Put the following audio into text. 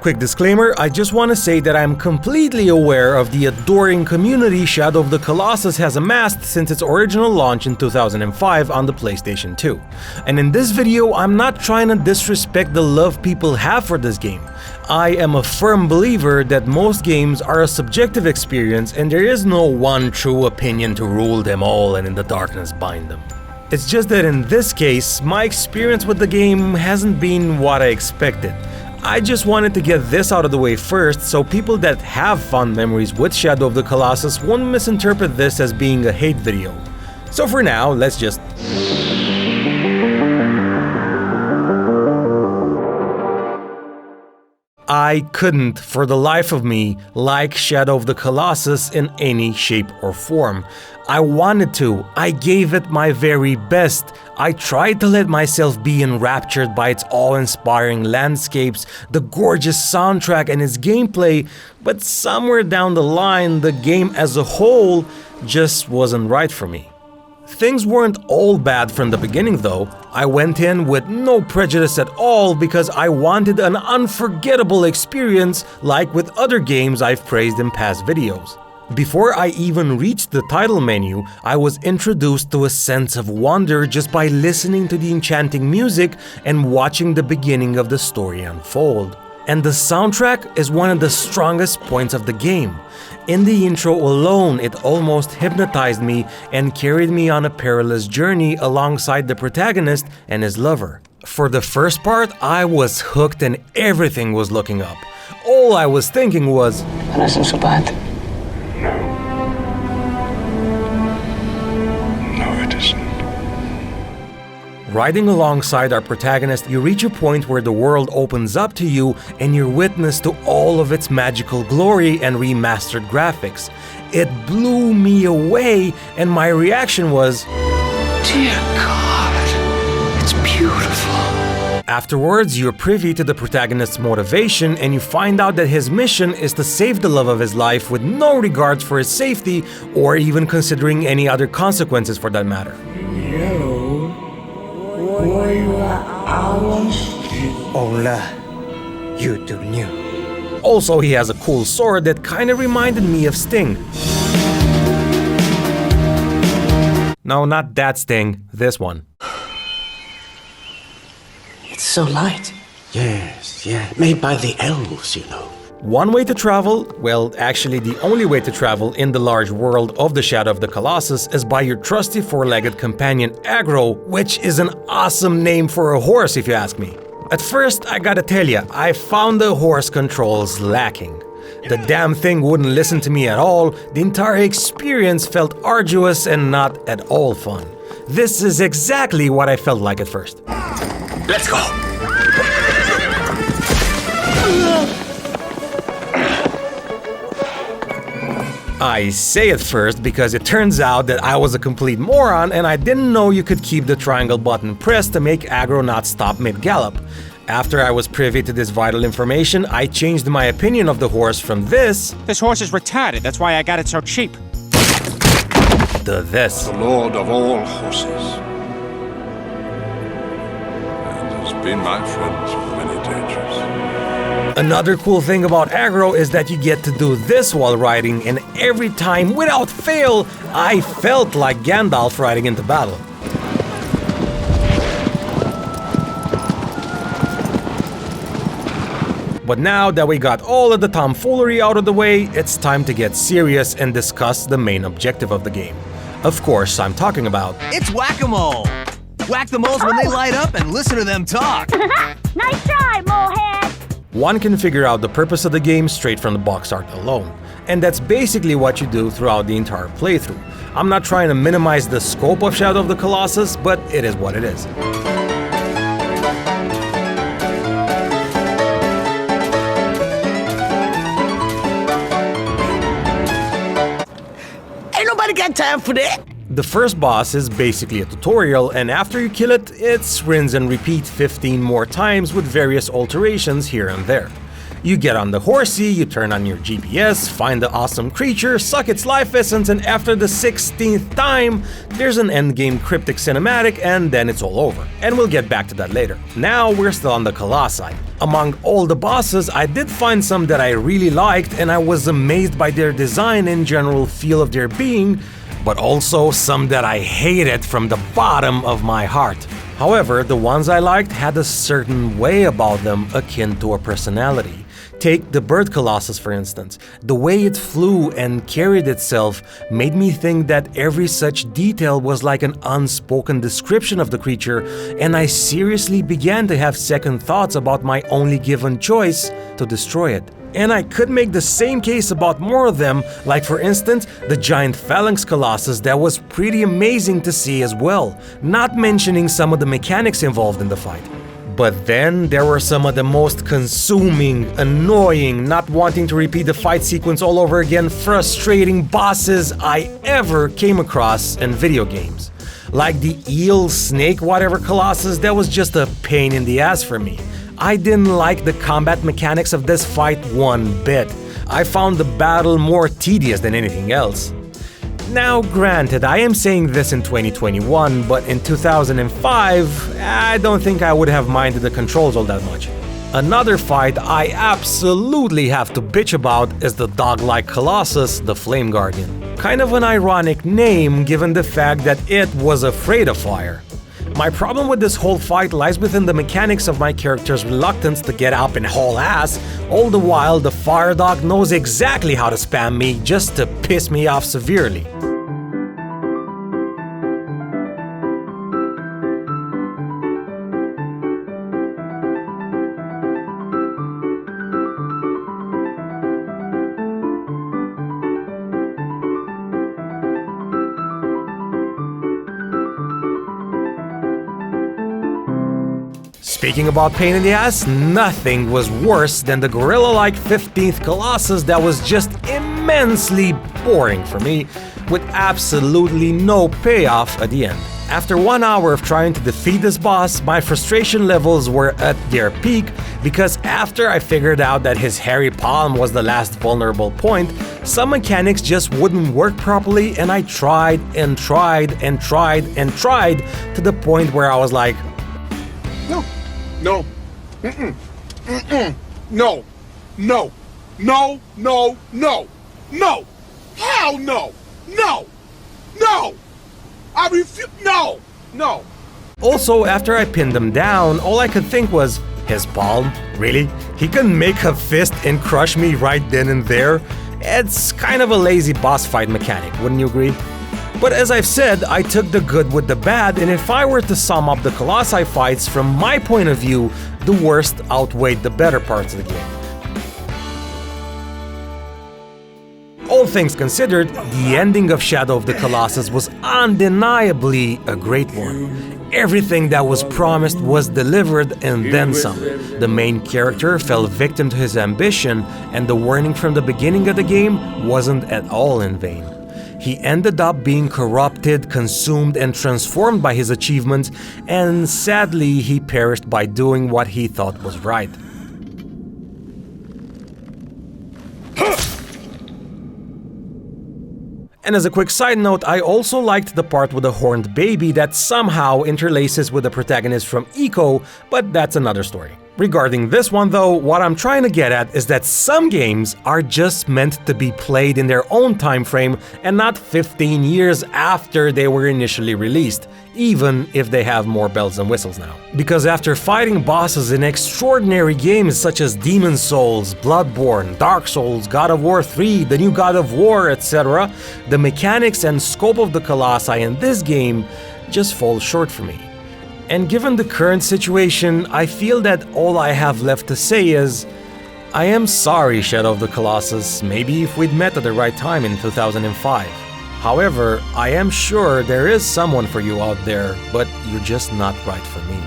Quick disclaimer, I just want to say that I'm completely aware of the adoring community Shadow of the Colossus has amassed since its original launch in 2005 on the PlayStation 2. And in this video, I'm not trying to disrespect the love people have for this game. I am a firm believer that most games are a subjective experience and there is no one true opinion to rule them all and in the darkness bind them. It's just that in this case, my experience with the game hasn't been what I expected. I just wanted to get this out of the way first so people that have fond memories with Shadow of the Colossus won't misinterpret this as being a hate video. So for now, let's just... I couldn't, for the life of me, like Shadow of the Colossus in any shape or form. I wanted to, I gave it my very best. I tried to let myself be enraptured by its awe-inspiring landscapes, the gorgeous soundtrack and its gameplay, but somewhere down the line, the game as a whole just wasn't right for me. Things weren't all bad from the beginning though. I went in with no prejudice at all because I wanted an unforgettable experience like with other games I've praised in past videos. Before I even reached the title menu, I was introduced to a sense of wonder just by listening to the enchanting music and watching the beginning of the story unfold. And the soundtrack is one of the strongest points of the game. In the intro alone, it almost hypnotized me and carried me on a perilous journey alongside the protagonist and his lover. For the first part, I was hooked and everything was looking up. All I was thinking was, "That isn't so bad." No, it isn't. Riding alongside our protagonist, you reach a point where the world opens up to you and you're witness to all of its magical glory and remastered graphics. It blew me away and my reaction was, Dear God, it's beautiful. Afterwards, you're privy to the protagonist's motivation and you find out that his mission is to save the love of his life with no regards for his safety or even considering any other consequences for that matter. You too new. Also, he has a cool sword that kinda reminded me of Sting. No, not that Sting, this one. It's so light. Yes, made by the elves, you know. One way to travel, well, actually the only way to travel in the large world of the Shadow of the Colossus is by your trusty four-legged companion Agro, which is an awesome name for a horse if you ask me. At first, I gotta tell ya, I found the horse controls lacking. The damn thing wouldn't listen to me at all, the entire experience felt arduous and not at all fun. This is exactly what I felt like at first. Let's go! I say it first because it turns out that I was a complete moron and I didn't know you could keep the triangle button pressed to make Agro not stop mid-gallop. After I was privy to this vital information, I changed my opinion of the horse from this... This horse is retarded, that's why I got it so cheap. ...to this. The Lord of all horses. And has been my friend through many dangers. Another cool thing about Agro is that you get to do this while riding, and every time, without fail, I felt like Gandalf riding into battle. But now that we got all of the tomfoolery out of the way, it's time to get serious and discuss the main objective of the game. Of course, I'm talking about... It's whack-a-mole! Whack the moles when they light up and listen to them talk! Nice try, molehead! One can figure out the purpose of the game straight from the box art alone. And that's basically what you do throughout the entire playthrough. I'm not trying to minimize the scope of Shadow of the Colossus, but it is what it is. Ain't nobody got time for that. The first boss is basically a tutorial, and after you kill it, it's rinse and repeat 15 more times with various alterations here and there. You get on the horsey, you turn on your GPS, find the awesome creature, suck its life essence, and after the 16th time, there's an endgame cryptic cinematic, and then it's all over. And we'll get back to that later. Now we're still on the Colossi. Among all the bosses, I did find some that I really liked, and I was amazed by their design and general feel of their being, but also some that I hated from the bottom of my heart. However, the ones I liked had a certain way about them akin to a personality. Take the bird Colossus, for instance. The way it flew and carried itself made me think that every such detail was like an unspoken description of the creature, and I seriously began to have second thoughts about my only given choice to destroy it. And I could make the same case about more of them, like for instance, the giant phalanx Colossus that was pretty amazing to see as well, not mentioning some of the mechanics involved in the fight. But then there were some of the most consuming, annoying, not wanting to repeat the fight sequence all over again, frustrating bosses I ever came across in video games. Like the eel, snake, whatever Colossus, that was just a pain in the ass for me. I didn't like the combat mechanics of this fight one bit. I found the battle more tedious than anything else. Now granted, I am saying this in 2021, but in 2005, I don't think I would have minded the controls all that much. Another fight I absolutely have to bitch about is the dog-like Colossus, the Flame Guardian. Kind of an ironic name given the fact that it was afraid of fire. My problem with this whole fight lies within the mechanics of my character's reluctance to get up and haul ass, all the while the fire dog knows exactly how to spam me just to piss me off severely. Speaking about pain in the ass, nothing was worse than the gorilla-like 15th Colossus that was just immensely boring for me, with absolutely no payoff at the end. After 1 hour of trying to defeat this boss, my frustration levels were at their peak because after I figured out that his hairy palm was the last vulnerable point, some mechanics just wouldn't work properly, and I tried and tried and tried and tried to the point where I was like, No. No. No. No. No. No. No. Hell no. No. No. I refuse. No. No. Also, after I pinned him down, all I could think was, his palm? Really? He can make a fist and crush me right then and there? It's kind of a lazy boss fight mechanic, wouldn't you agree? But as I've said, I took the good with the bad, and if I were to sum up the Colossi fights from my point of view, the worst outweighed the better parts of the game. All things considered, the ending of Shadow of the Colossus was undeniably a great one. Everything that was promised was delivered and then some. The main character fell victim to his ambition, and the warning from the beginning of the game wasn't at all in vain. He ended up being corrupted, consumed, and transformed by his achievements, and sadly, he perished by doing what he thought was right. And as a quick side note, I also liked the part with the horned baby that somehow interlaces with the protagonist from Eco, but that's another story. Regarding this one though, what I'm trying to get at is that some games are just meant to be played in their own time frame and not 15 years after they were initially released, even if they have more bells and whistles now. Because after fighting bosses in extraordinary games such as Demon's Souls, Bloodborne, Dark Souls, God of War 3, the new God of War, etc., the mechanics and scope of the Colossi in this game just fall short for me. And given the current situation, I feel that all I have left to say is, I am sorry, Shadow of the Colossus, maybe if we'd met at the right time in 2005. However, I am sure there is someone for you out there, but you're just not right for me.